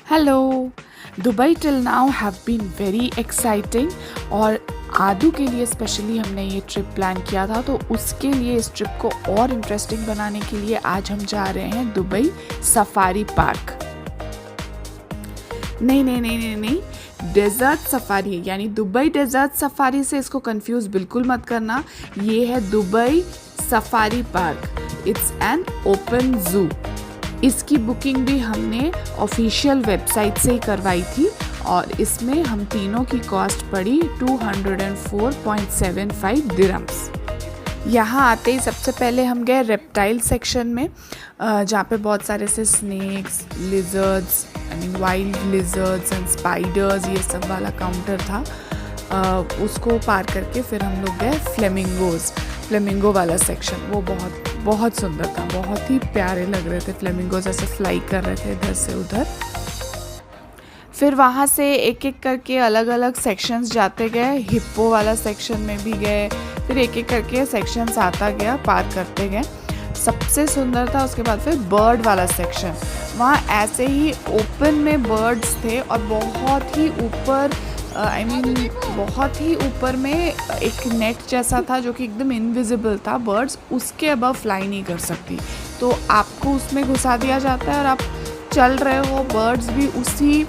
Hello. Dubai till now have been very exciting और आदू के लिए स्पेशली हमने ये ट्रिप प्लान किया था, तो उसके लिए इस ट्रिप को और इंटरेस्टिंग बनाने के लिए आज हम जा रहे हैं दुबई सफारी पार्क। नहीं नहीं नहीं नहीं नहीं, डेजर्ट सफारी, यानी दुबई डेजर्ट सफारी से इसको कंफ्यूज बिल्कुल मत करना। ये है Dubai safari park. It's an open जू। इसकी बुकिंग भी हमने ऑफिशियल वेबसाइट से ही करवाई थी और इसमें हम तीनों की कॉस्ट पड़ी 204.75 दिरहम्स। यहाँ आते ही सबसे पहले हम गए रेप्टाइल सेक्शन में, जहाँ पे बहुत सारे से snakes, lizards, I mean wild lizards and spiders, ये सब वाला काउंटर था। उसको पार करके फिर हम लोग गए फ्लेमिंगो वाला सेक्शन। वो बहुत बहुत सुंदर था, बहुत ही प्यारे लग रहे थे फ्लेमिंगोज, ऐसे फ्लाई कर रहे थे इधर से उधर। फिर वहाँ से एक एक करके अलग अलग सेक्शंस जाते गए। हिप्पो वाला सेक्शन में भी गए, फिर एक एक करके सेक्शंस आता गया, पार करते गए। सबसे सुंदर था उसके बाद फिर बर्ड वाला सेक्शन। वहाँ ऐसे ही ओपन में बर्ड्स थे और बहुत ही ऊपर, बहुत ही ऊपर में एक नेट जैसा था जो कि एकदम इनविजिबल था। बर्ड्स उसके अबव फ्लाई नहीं कर सकती, तो आपको उसमें घुसा दिया जाता है और आप चल रहे हो। बर्ड्स भी उसी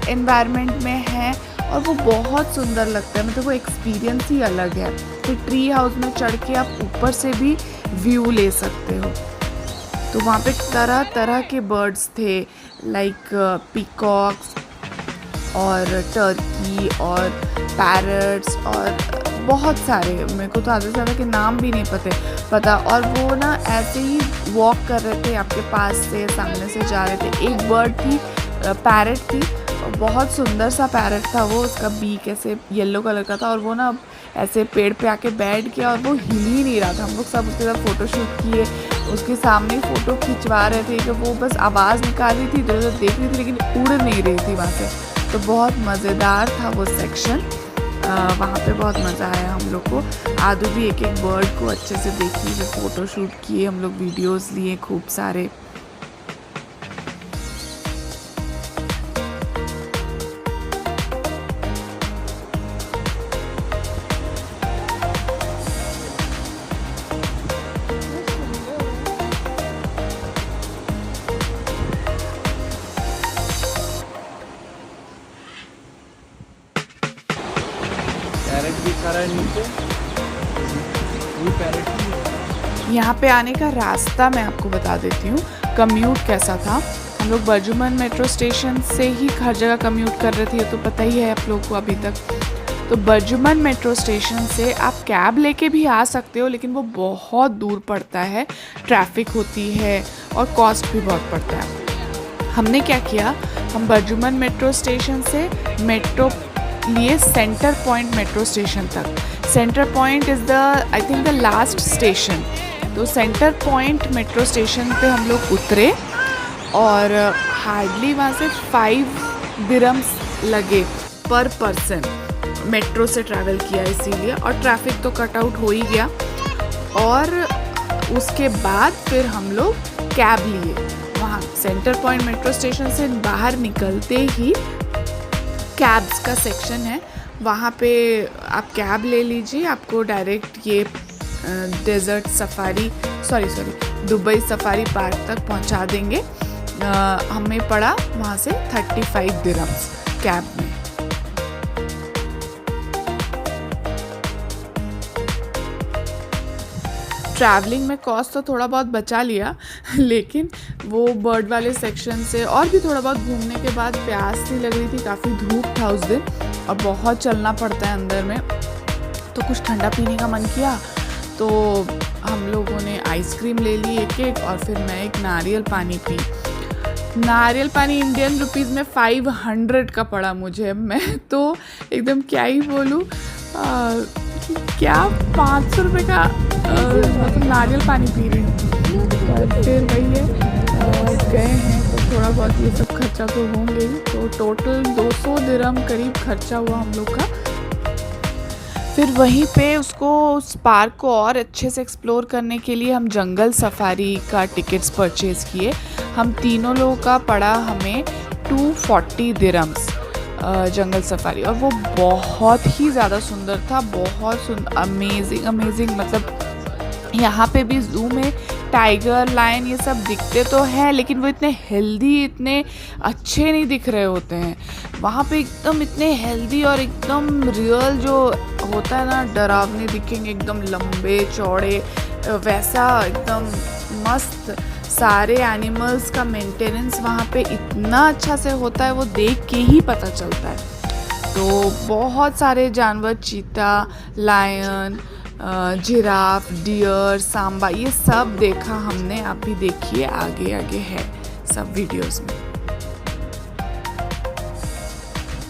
एनवायरनमेंट में हैं और वो बहुत सुंदर लगता है, मतलब वो एक्सपीरियंस ही अलग है। फिर ट्री हाउस में चढ़ के आप ऊपर से भी व्यू ले सकते हो। तो वहाँ पे तरह तरह के बर्ड्स थे, लाइक पीकॉक्स और टर्की और पैरट्स और बहुत सारे, मेरे को तो आधे से ज़्यादा के नाम भी नहीं पता। और वो ना ऐसे ही वॉक कर रहे थे, आपके पास से सामने से जा रहे थे। एक बर्ड थी, पैरट थी, बहुत सुंदर सा पैरट था वो। उसका बीक ऐसे येलो कलर का था और वो ना ऐसे पेड़ पे आके बैठ गया और वो हिल ही नहीं रहा था। हम लोग सब उसके साथ फ़ोटो शूट किए, उसके सामने फ़ोटो खिंचवा रहे थे कि वो बस आवाज़ निकाल रही थी, इधर उधर देख रही थी लेकिन उड़ नहीं रही थी वहाँ से। तो बहुत मज़ेदार था वो सेक्शन। वहाँ पे बहुत मज़ा आया हम लोग को। आदू भी एक एक बर्ड को अच्छे से देखी, फिर फ़ोटो शूट किए हम लोग, वीडियोस लिए खूब सारे। पैरेट भी खा रहा है नीचे, वो पैरेट ही है। यहाँ पे आने का रास्ता मैं आपको बता देती हूँ, कम्यूट कैसा था। हम लोग बर्जुमन मेट्रो स्टेशन से ही हर जगह कम्यूट कर रहे थे, ये तो पता ही है आप लोगों को अभी तक। तो बर्जुमन मेट्रो स्टेशन से आप कैब लेके भी आ सकते हो, लेकिन वो बहुत दूर पड़ता है, ट्रैफिक होती है और कॉस्ट भी बहुत पड़ता है। हमने क्या किया, हम बर्जुमन मेट्रो स्टेशन से मेट्रो लिए सेंटर पॉइंट मेट्रो स्टेशन तक। Centre point is the, I think, the last station. तो सेंटर पॉइंट मेट्रो स्टेशन पे हम लोग उतरे और हार्डली वहाँ से 5 दिरहम्स लगे पर पर्सन। मेट्रो से ट्रैवल किया इसीलिए, और ट्रैफिक तो कट आउट हो ही गया। और उसके बाद फिर हम लोग कैब लिए। वहाँ सेंटर पॉइंट मेट्रो स्टेशन से बाहर निकलते ही कैब्स का सेक्शन है, वहाँ पे आप कैब ले लीजिए, आपको डायरेक्ट ये desert safari Dubai safari park तक पहुँचा देंगे। हमें पड़ा वहाँ से 35 दिरहम्स कैब में। ट्रैवलिंग में कॉस्ट तो थोड़ा बहुत बचा लिया, लेकिन वो बर्ड वाले सेक्शन से और भी थोड़ा बहुत घूमने के बाद प्यास सी लग रही थी, काफ़ी धूप था उस दिन और बहुत चलना पड़ता है अंदर में, तो कुछ ठंडा पीने का मन किया। तो हम लोगों ने आइसक्रीम ले ली एक और फिर मैं एक नारियल पानी पी। नारियल पानी इंडियन रुपीज़ में 500 का पड़ा मुझे। मैं तो एकदम क्या ही बोलूँ, क्या 500 रुपये का मतलब नारियल पानी पी रही हूँ। फिर वही है, गए हैं तो थोड़ा बहुत ये सब खर्चा तो होंगे ही। तो टोटल 200 दिरहम करीब खर्चा हुआ हम लोग का। फिर वहीं पे उसको, उस पार्क को और अच्छे से एक्सप्लोर करने के लिए हम जंगल सफारी का टिकट्स परचेज़ किए। हम तीनों लोगों का पड़ा हमें to 40 dirhams जंगल सफारी, और वो बहुत ही ज़्यादा सुंदर था, बहुत सुंदर, अमेजिंग। मतलब यहाँ पे भी ज़ू में टाइगर, लायन ये सब दिखते तो हैं, लेकिन वो इतने हेल्दी, इतने अच्छे नहीं दिख रहे होते हैं। वहाँ पे एकदम इतने हेल्दी और एकदम रियल जो होता है ना, डरावने दिखेंगे, एकदम लंबे चौड़े, वैसा एकदम मस्त। सारे एनिमल्स का मेंटेनेंस वहाँ पे इतना अच्छा से होता है, वो देख के ही पता चलता है। तो बहुत सारे जानवर, चीता, लायन, जिराफ, डियर, सांबा, ये सब देखा हमने। आप भी देखिए, आगे है सब वीडियोस में।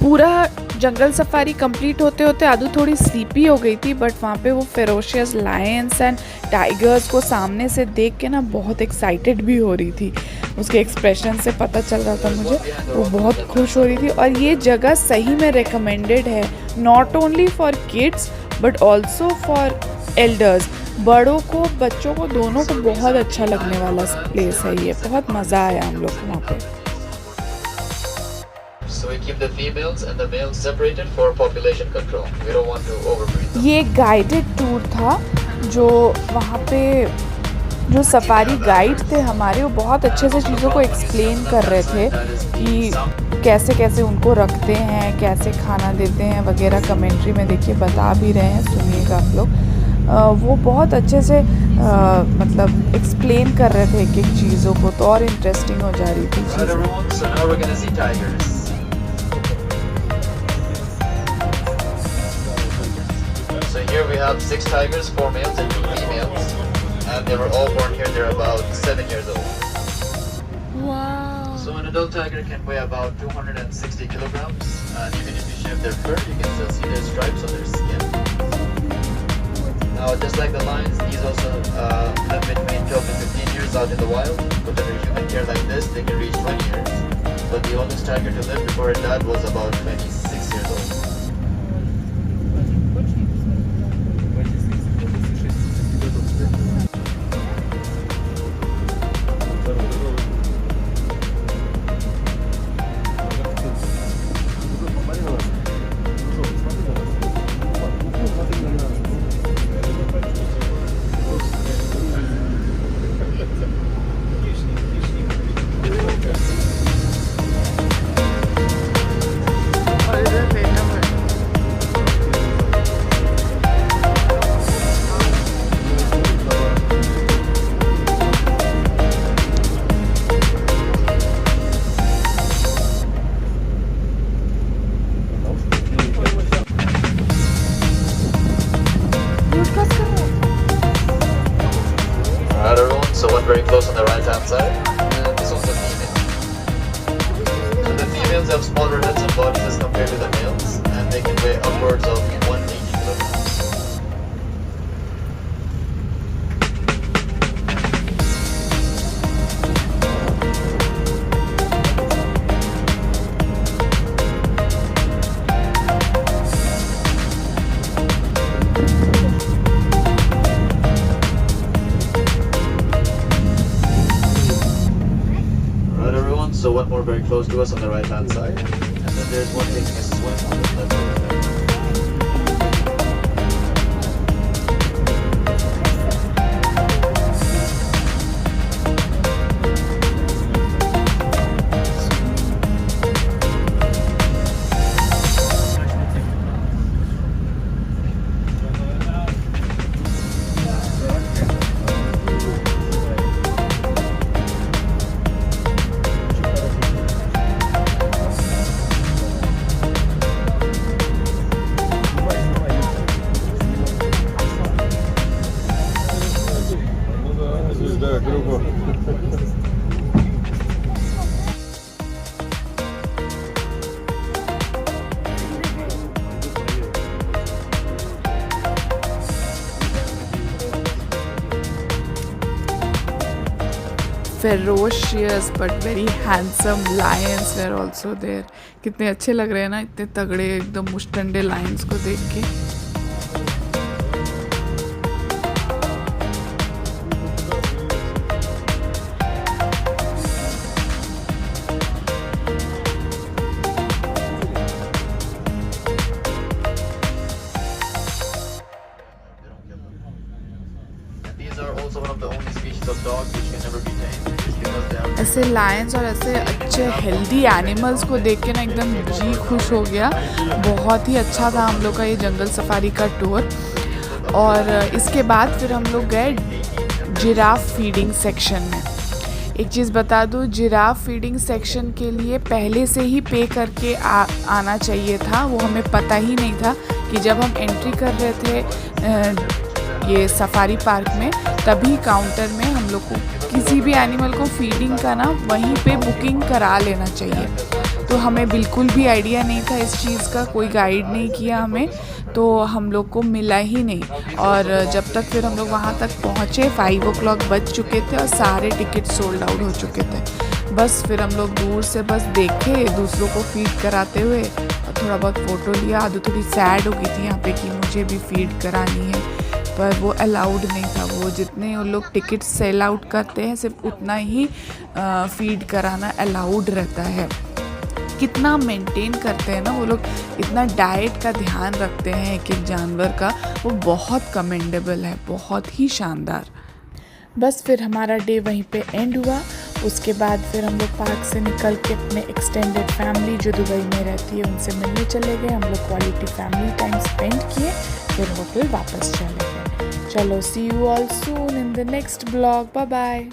पूरा जंगल सफारी कंप्लीट होते होते आदू थोड़ी स्लीपी हो गई थी, बट वहाँ पे वो फेरोशियस लायंस एंड टाइगर्स को सामने से देख के ना बहुत एक्साइटेड भी हो रही थी। उसके एक्सप्रेशन से पता चल रहा था मुझे, वो बहुत खुश हो रही थी। और ये जगह सही में रिकमेंडेड है, not only for kids but also for elders. बड़ों को, बच्चों को, दोनों को बहुत अच्छा लगने वाला प्लेस है ये। बहुत मज़ा आया हम लोग को वहाँ पे। So we keep the females and the males separated for population control. We don't want to overbreed them. ये गाइडेड टूर था, जो वहाँ पे जो सफारी गाइड थे हमारे, वो बहुत अच्छे से चीज़ों को एक्सप्लेन कर रहे थे कि कैसे कैसे उनको रखते हैं, कैसे खाना देते हैं वगैरह। कमेंट्री में देखिए बता भी रहे हैं, सुनिएगा आप लोग। वो बहुत अच्छे से मतलब एक्सप्लेन कर रहे थे एक एक चीज़ों को, तो और इंटरेस्टिंग हो जा रही थी So now we're gonna see tigers. So here we have 6 tigers, 4 males and 2 females, and they were all born here. They're about 7 years old. Wow. So an adult tiger can weigh about 260 kilograms, and even if you shave their fur, you can still see their stripes on their skin. Now, just like the lions, these also live between 12 to 15 years out in the wild, but under human care like this, they can reach 20 years. But the oldest tiger to live before it died was about 26 years old. Alright everyone, so one very close on the right hand side, and this one's the female. So the females have smaller heads and bodies as compared to the males, and they can weigh upwards of 180 kilograms. So one more very close to us on the right hand side, and then there's one taking a swim on the left over there. ferocious but very handsome lions were also there. कितने अच्छे लग रहे हैं ना, इतने तगड़े एकदम मुश्तंडे Lions को देख के। ऐसे लायंस और ऐसे अच्छे हेल्दी एनिमल्स को देख के ना एकदम जी खुश हो गया। बहुत ही अच्छा था हम लोग का ये जंगल सफारी का टूर। और इसके बाद फिर हम लोग गए जिराफ फीडिंग सेक्शन में। एक चीज़ बता दूँ, जिराफ फीडिंग सेक्शन के लिए पहले से ही पे करके आना चाहिए था। वो हमें पता ही नहीं था कि जब हम एंट्री कर रहे थे ये सफारी पार्क में, तभी काउंटर में हम लोग को किसी भी एनिमल को फीडिंग का ना वहीं पे बुकिंग करा लेना चाहिए। तो हमें बिल्कुल भी आइडिया नहीं था इस चीज़ का, कोई गाइड नहीं किया हमें, तो हम लोग को मिला ही नहीं। और जब तक फिर हम लोग वहाँ तक पहुँचे 5 o'clock बज चुके थे और सारे टिकट सोल्ड आउट हो चुके थे। बस फिर हम लोग दूर से बस देखे दूसरों को फीड कराते हुए और थोड़ा बहुत फ़ोटो लिया। आदू थोड़ी सैड हो गई थी यहाँ पे कि मुझे भी फीड करानी है, पर वो अलाउड नहीं था। वो जितने वो लोग टिकट सेल आउट करते हैं सिर्फ उतना ही फीड कराना अलाउड रहता है। कितना मेंटेन करते हैं ना वो लोग, इतना डाइट का ध्यान रखते हैं एक एक जानवर का, वो बहुत कमेंडेबल है, बहुत ही शानदार। बस फिर हमारा डे वहीं पे एंड हुआ। उसके बाद फिर हम लोग पार्क से निकल के अपने एक्सटेंडेड फैमिली जो दुबई में रहती है उनसे मिलने चले गए। हम लोग क्वालिटी फैमिली टाइम स्पेंड किए, फिर होटल वापस चले गए। चलो, see you all soon in the next blog. Bye bye.